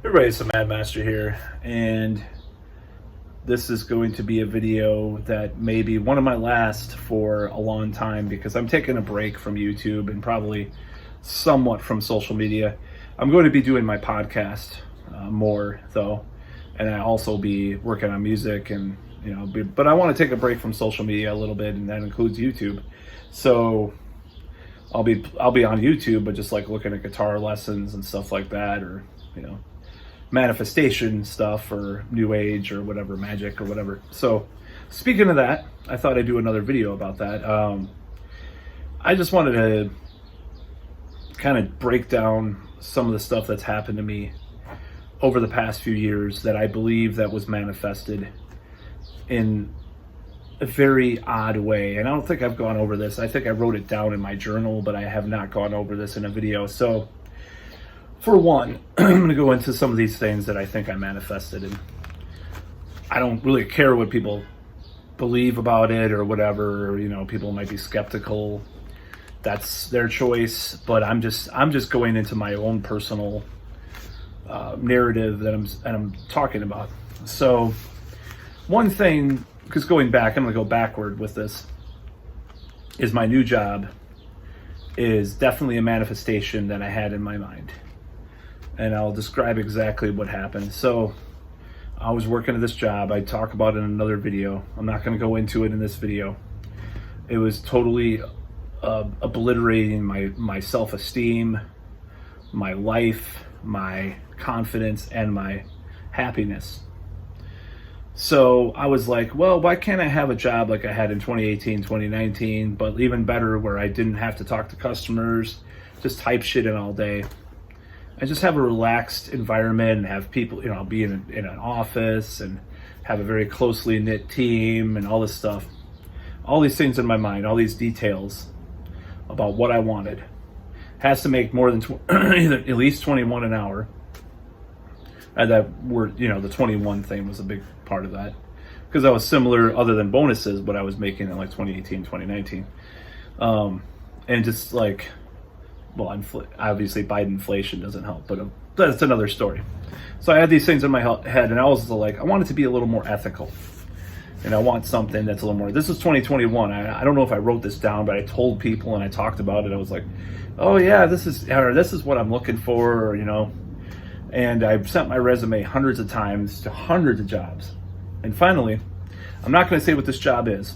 Everybody, it's the Mad Master here, and this is going to be a video that may be one of my last for a long time because I'm taking a break from YouTube and probably somewhat from social media. I'm going to be doing my podcast more though, and I also be working on music and but I want to take a break from social media a little bit, and that includes YouTube. So I'll be on YouTube, but just like looking at guitar lessons and stuff like that, or manifestation stuff or new age or whatever, magic or whatever. So speaking of that, I thought I'd do another video about that. I just wanted to kind of break down some of the stuff that's happened to me over the past few years that I believe that was manifested in a very odd way. And I don't think I've gone over this. I think I wrote it down in my journal, but I have not gone over this in a video. So for one, I'm going to go into some of these things that I think I manifested, and I don't really care what people believe about it or whatever. People might be skeptical. That's their choice, but I'm just going into my own personal narrative that I'm talking about. So one thing, because going back, I'm going to go backward with this, is my new job is definitely a manifestation that I had in my mind. And I'll describe exactly what happened. So I was working at this job. I talk about it in another video. I'm not going to go into it in this video. It was totally obliterating my self-esteem, my life, my confidence, and my happiness. So I was like, well, why can't I have a job like I had in 2018, 2019, but even better, where I didn't have to talk to customers, just type shit in all day. I just have a relaxed environment and have people, be in an office and have a very closely knit team and all this stuff. All these things in my mind, all these details about what I wanted. Has to make more than at least 21 an hour. And that were, the 21 thing was a big part of that, because that was similar, other than bonuses, what I was making in like 2018, 2019. And just like, well, obviously Biden inflation doesn't help, but that's another story. So I had these things in my head, and I was like, I want it to be a little more ethical, and I want something that's a little more. This is 2021. I don't know if I wrote this down, but I told people and I talked about it. I was like, oh yeah, this is what I'm looking for, And I've sent my resume hundreds of times to hundreds of jobs, and finally, I'm not going to say what this job is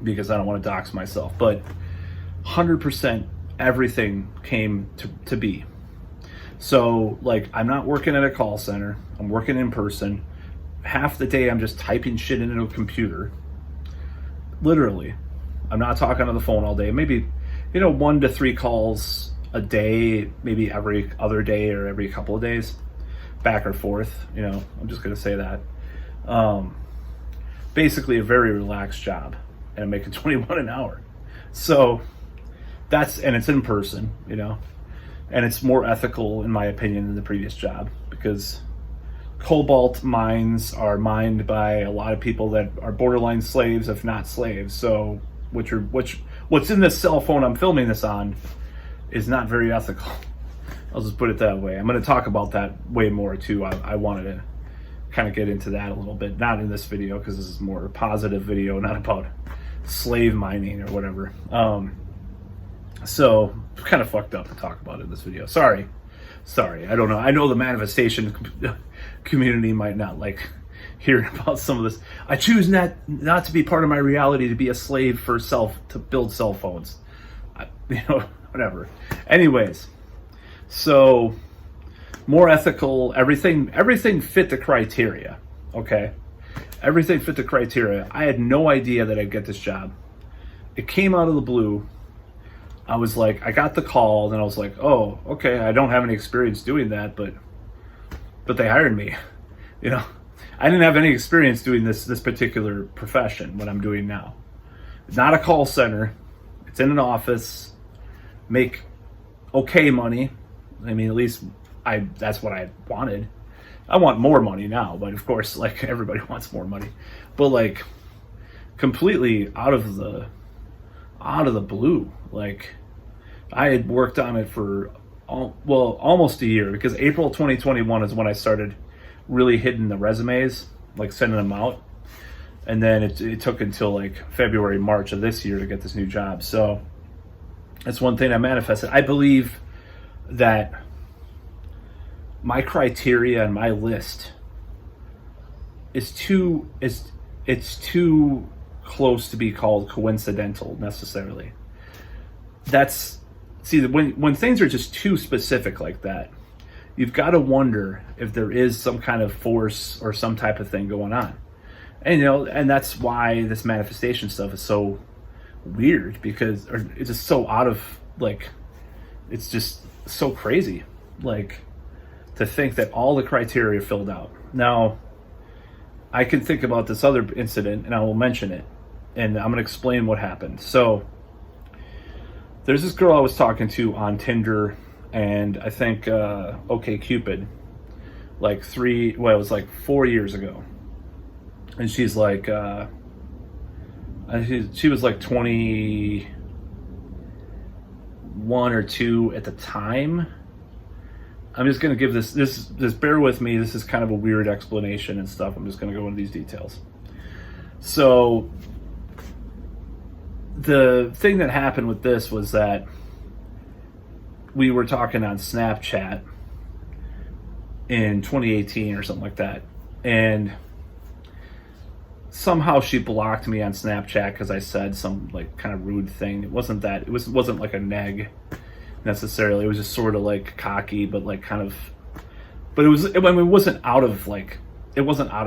because I don't want to dox myself, but 100%. Everything came to be. So like, I'm not working at a call center. I'm working in person. Half the day I'm just typing shit into a computer. Literally. I'm not talking on the phone all day. Maybe, 1 to 3 calls a day, maybe every other day or every couple of days, back or forth. I'm just going to say that. Basically a very relaxed job, and I'm making 21 an hour. So and it's in person, and it's more ethical in my opinion than the previous job, because cobalt mines are mined by a lot of people that are borderline slaves, if not slaves. So what's in this cell phone I'm filming this on is not very ethical. I'll just put it that way. I'm going to talk about that way more too. I wanted to kind of get into that a little bit, not in this video, because this is more a positive video, not about slave mining or whatever. So kind of fucked up to talk about it in this video. Sorry. I don't know. I know the manifestation community might not like hearing about some of this. I choose not to be part of my reality, to be a slave to build cell phones. Whatever. Anyways, so more ethical, everything fit the criteria. Okay. Everything fit the criteria. I had no idea that I'd get this job. It came out of the blue. I was like, I got the call, and I was like, oh, okay, I don't have any experience doing that, but they hired me. I didn't have any experience doing this particular profession, what I'm doing now. Not a call center. It's in an office. Make okay money. I mean, at least that's what I wanted. I want more money now, but of course, like, everybody wants more money. But like, completely out of the blue. Like, I had worked on it for almost a year, because April 2021 is when I started really hitting the resumes, like sending them out. And then it took until like February, March of this year to get this new job. So that's one thing I manifested. I believe that my criteria and my list is it's too close to be called coincidental necessarily. When things are just too specific like that, you've got to wonder if there is some kind of force or some type of thing going on. And and that's why this manifestation stuff is so weird, because it's just so out of, like, it's just so crazy, like, to think that all the criteria filled out. Now, I can think about this other incident, and I will mention it, and I'm going to explain what happened. So there's this girl I was talking to on Tinder, and I think OkCupid, it was like 4 years ago. And she's like, she was like 21 or 2 at the time. I'm just going to give this, bear with me. This is kind of a weird explanation and stuff. I'm just going to go into these details. So the thing that happened with this was that we were talking on Snapchat in 2018 or something like that. And somehow she blocked me on Snapchat because I said some like kind of rude thing. It wasn't like a neg necessarily. It was just sort of like cocky, but like kind of, but it wasn't out of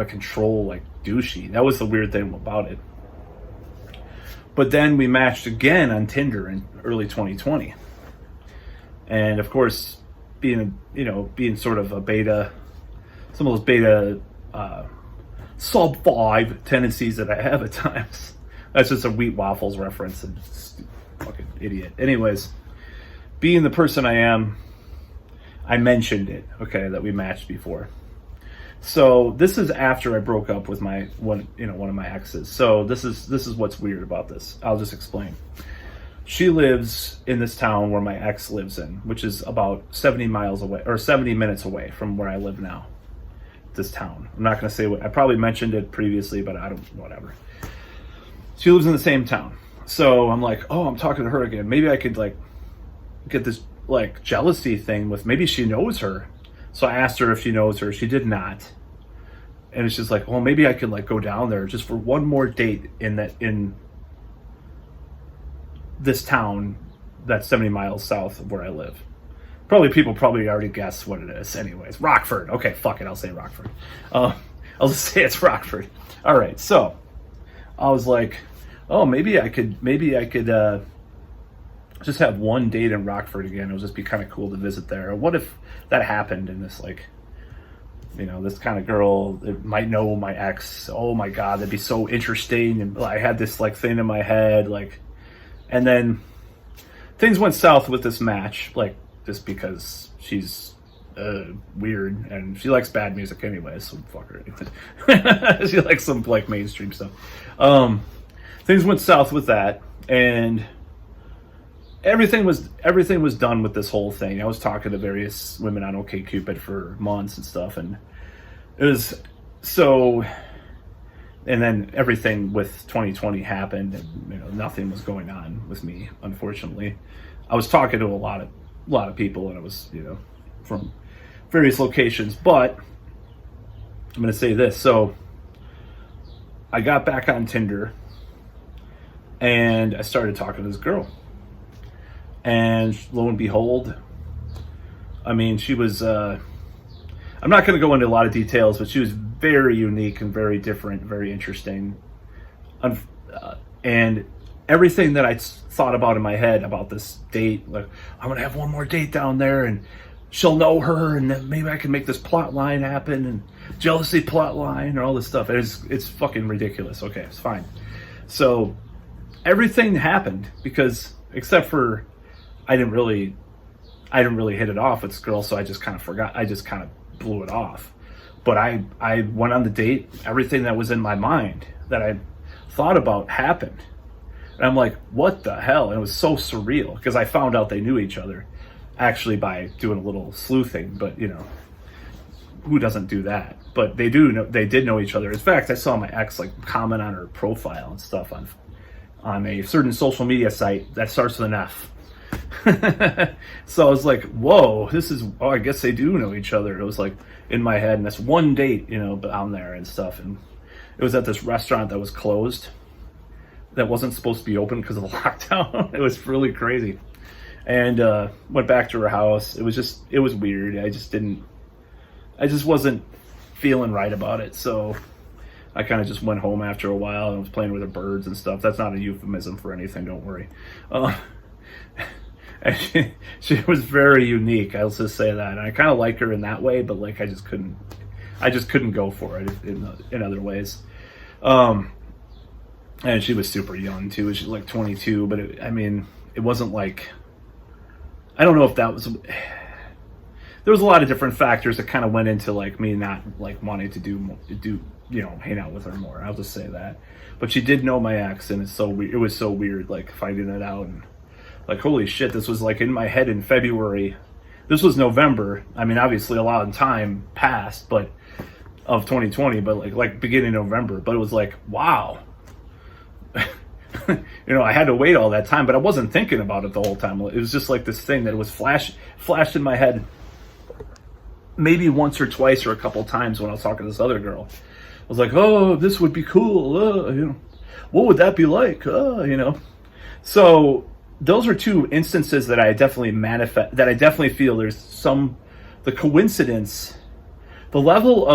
control, like douchey. That was the weird thing about it. But then we matched again on Tinder in early 2020. And of course, being sort of a beta, some of those beta, sub 5 tendencies that I have at times. That's just a Wheat Waffles reference, and fucking idiot. Anyways, being the person I am, I mentioned it, okay, that we matched before. So this is after I broke up with one of my exes. So this is what's weird about this. I'll just explain. She lives in this town where my ex lives in, which is about 70 miles away, or 70 minutes away from where I live now. This town. I'm not going to say what I probably mentioned it previously, but I don't, whatever. She lives in the same town. So I'm like, oh, I'm talking to her again. Maybe I could like get this like jealousy thing with, maybe she knows her. So I asked her if she knows her. She did not. And it's just like, well, maybe I could like go down there just for one more date in this town that's 70 miles south of where I live. People already guess what it is. Anyways, Rockford. Okay, fuck it. I'll say Rockford. I'll just say it's Rockford. All right. So I was like, oh, maybe I could just have one date in Rockford again. It would just be kind of cool to visit there. What if that happened in this, like, this kind of girl that might know my ex? Oh my God, that'd be so interesting. And I had this like thing in my head, like, and then things went south with this match, like, just because she's weird and she likes bad music anyway, so fuck her. She likes some like mainstream stuff. Things went south with that, and everything was done with this whole thing. I was talking to various women on OkCupid for months and stuff, and it was so. And then everything with 2020 happened, and nothing was going on with me. Unfortunately, I was talking to a lot of people, and it was from various locations. But I'm going to say this: so I got back on Tinder, and I started talking to this girl, and lo and behold, I mean, she was. I'm not going to go into a lot of details, but she was very unique and very different, very interesting. And everything that I thought about in my head about this date, like, I'm going to have one more date down there and she'll know her, and then maybe I can make this plot line happen, and jealousy plot line and all this stuff. It's fucking ridiculous. Okay, it's fine. So everything happened because, except for I didn't really hit it off with this girl, so I just kind of forgot. I just kind of blew it off. But I went on the date. Everything that was in my mind that I thought about happened. And I'm like, what the hell? And it was so surreal because I found out they knew each other. actually by doing a little sleuthing, but you know, who doesn't do that? But they do know, they did know each other. In fact, I saw my ex like comment on her profile and stuff on a certain social media site that starts with an F. So I was like, whoa, this is, oh, I guess they do know each other. It was like in my head, and that's one date, you know, down there and stuff. And it was at this restaurant that was closed, that wasn't supposed to be open because of the lockdown. It was really crazy. And went back to her house. It was weird. I just wasn't feeling right about it. So I kind of just went home after a while and was playing with the birds and stuff. That's not a euphemism for anything, don't worry. And she was very unique, I'll just say that. And I kind of like her in that way, but like I just couldn't go for it in other ways. And she was super young too. She was like 22, but it wasn't like, I don't know if that was, there was a lot of different factors that kind of went into like me not like wanting to do, you know, hang out with her more. I'll just say that. But she did know my ex, and it was so weird, like finding it out, and like, holy shit, this was like in my head in February. This was November. I mean, obviously a lot of time passed, but of 2020, but like beginning of November. But it was like, wow. You know, I had to wait all that time, but I wasn't thinking about it the whole time. It was just like this thing that was flashed in my head maybe once or twice or a couple times when I was talking to this other girl. I was like, oh, this would be cool. You know, what would that be like? You know, so those are two instances that I definitely that I definitely feel there's the coincidence, the level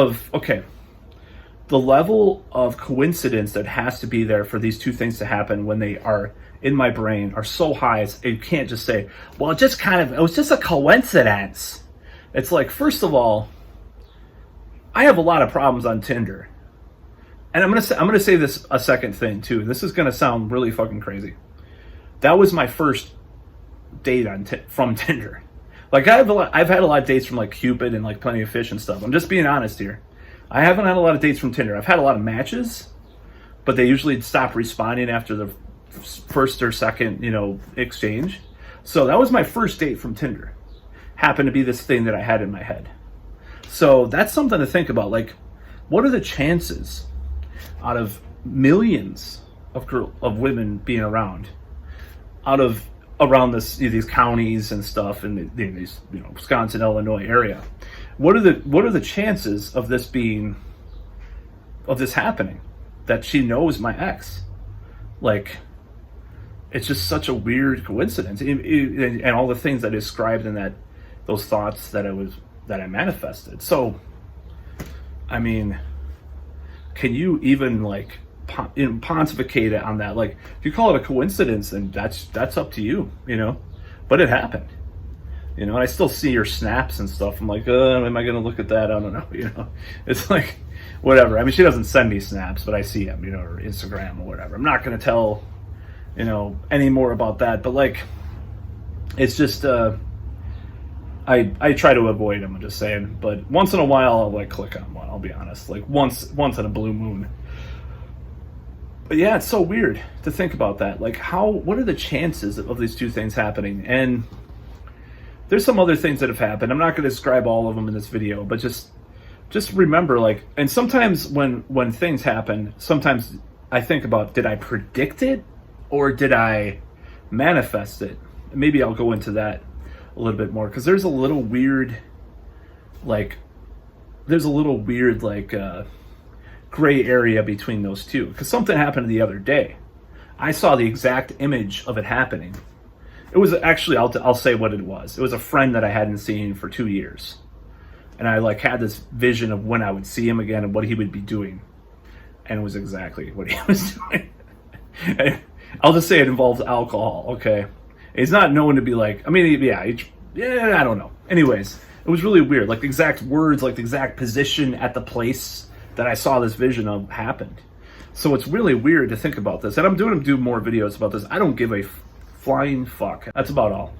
of coincidence that has to be there for these two things to happen when they are in my brain are so high. You can't just say, well, it was just a coincidence. It's like, first of all, I have a lot of problems on Tinder. And I'm gonna say this a second thing too. This is gonna sound really fucking crazy. That was my first date from Tinder. Like I've had a lot of dates from like Cupid and like Plenty of Fish and stuff. I'm just being honest here. I haven't had a lot of dates from Tinder. I've had a lot of matches, but they usually stop responding after the first or second, you know, exchange. So that was my first date from Tinder. Happened to be this thing that I had in my head. So that's something to think about. Like, what are the chances out of millions of women being around, around these counties and stuff, and these, you know, Wisconsin, Illinois area? What are the chances of this happening? That she knows my ex? Like, it's just such a weird coincidence, and all the things that I described in those thoughts that I manifested. So, I mean, can you even like pontificate it on that? Like, if you call it a coincidence, then that's up to you, you know. But it happened, you know. And I still see your snaps and stuff. I'm like, am I gonna look at that? I don't know, you know. It's like, whatever. I mean, she doesn't send me snaps, but I see them, you know, or Instagram or whatever. I'm not gonna tell, you know, any more about that. But like, it's just I try to avoid them, I'm just saying. But once in a while, I'll like click on one. I'll be honest, like once in a blue moon. But yeah, it's so weird to think about that. Like, what are the chances of these two things happening? And there's some other things that have happened. I'm not going to describe all of them in this video, but just remember, like, and sometimes when things happen, sometimes I think about, did I predict it or did I manifest it? Maybe I'll go into that a little bit more, because there's a little weird gray area between those two, because something happened the other day. I saw the exact image of it happening. It was actually, I'll say what it was. It was a friend that I hadn't seen for 2 years, and I like had this vision of when I would see him again and what he would be doing, and it was exactly what he was doing. I'll just say it involves alcohol. Okay. He's not known to be like, I mean, yeah, I don't know. Anyways, it was really weird. Like the exact words, like the exact position at the place that I saw this vision of happened. So it's really weird to think about this. And I'm doing more videos about this. I don't give a flying fuck. That's about all.